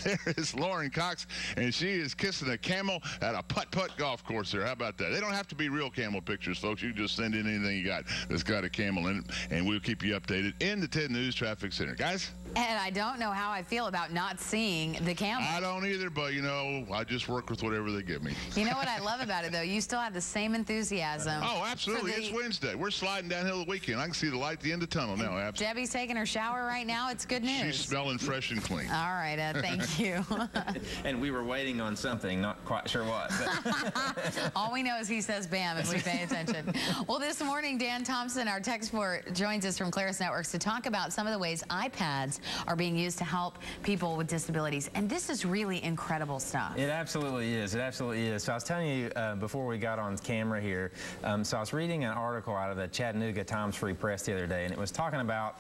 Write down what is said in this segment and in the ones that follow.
there is Lauren Cox, and she is kissing a camel at a putt-putt golf course there. How about that? They don't have to be real camel pictures, folks. You can just send in anything you got that's got a camel in it, and we'll keep you updated in the 10 News Traffic Center. Guys? And I don't know how I feel about not seeing the camel. I don't either, but, you know, I just work with whatever they give me. You know what I love about it, though? You still have the same enthusiasm. Oh, absolutely. It's Wednesday. We're sliding downhill the weekend. I can see the light at the end of the tunnel now. Absolutely. Debbie's taking her shower right now. It's good news. She's smelling fresh and clean. All right. Thank you. And we were waiting on something, not quite sure what. But all we know is he says bam and we pay attention. Well, this morning, Dan Thompson, our tech expert, joins us from Claris Networks to talk about some of the ways iPads are being used to help people with disabilities. And this is really incredible stuff. It absolutely is. It absolutely is. So I was telling you before we got on camera here, so I was reading an article out of the Chattanooga Times Free Press the other day, and it was talking about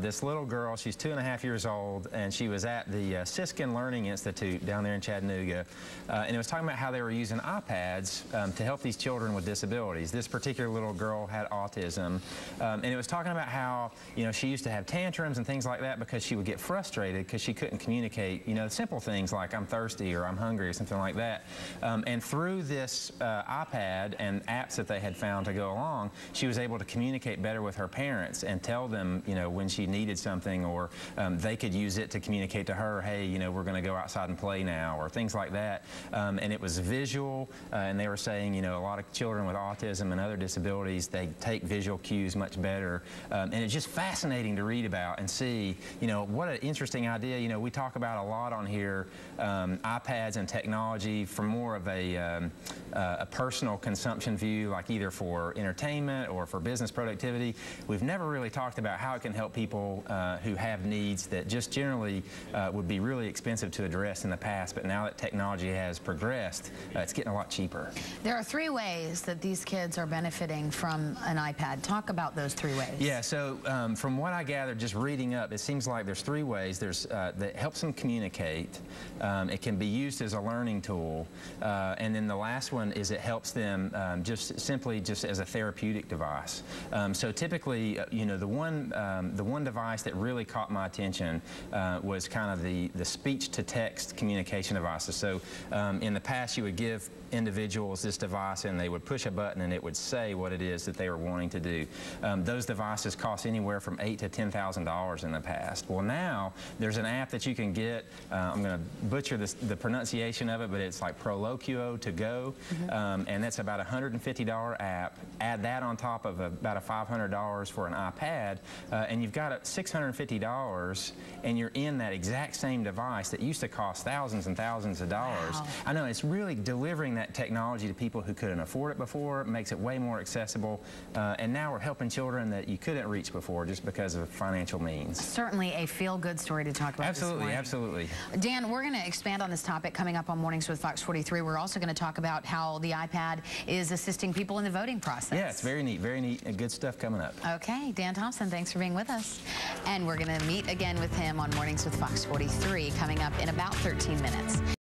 this little girl. She's 2.5 years old, and she was at the Siskin Learning Institute down there in Chattanooga, and it was talking about how they were using iPads to help these children with disabilities. This particular little girl had autism, and it was talking about how, you know, she used to have tantrums and things like that because she would get frustrated because she couldn't communicate, you know, simple things like I'm thirsty or I'm hungry or something like that. And through this iPad and apps that they had found to go along, she was able to communicate better with her parents and tell them, you know, when she needed something, or they could use it to communicate to her, hey, you know, we're going to go outside and play now, or things like that. And it was visual, and they were saying, you know, a lot of children with autism and other disabilities, they take visual cues much better. And it's just fascinating to read about and see, you know, what an interesting idea. You know, we talk about a lot on here, iPads and technology from more of a personal consumption view, like either for entertainment or for business productivity. We've never really talked about how it can help people who have needs that just generally would be really expensive to address in the past, but now that technology has progressed, it's getting a lot cheaper. There are 3 ways that these kids are benefiting from an iPad. Talk about those 3 ways. Yeah, so from what I gathered just reading up, it seems like there's 3 ways. There's that helps them communicate. It can be used as a learning tool, and then the last one is it helps them just simply as a therapeutic device. So typically, you know, the one device that really caught my attention was kind of the speech-to-text communication devices. So in the past, you would give individuals this device and they would push a button and it would say what it is that they were wanting to do. Those devices cost anywhere from $8,000 to $10,000 in the past. Well, now there's an app that you can get. I'm going to butcher the pronunciation of it, but it's like Proloquio to go, and that's about a $150 app. Add that on top of about a $500 for an iPad, and you've got $650, and you're in that exact same device that used to cost thousands and thousands of dollars. Wow. I know, it's really delivering that technology to people who couldn't afford it before. It makes it way more accessible, and now we're helping children that you couldn't reach before just because of financial means. Certainly a feel-good story to talk about. Absolutely, absolutely. Dan, we're going to expand on this topic coming up on Mornings with Fox 43. We're also going to talk about how the iPad is assisting people in the voting process. Yeah, it's very neat, and good stuff coming up. Okay, Dan Thompson, thanks for being with us. And we're going to meet again with him on Mornings with Fox 43 coming up in about 13 minutes.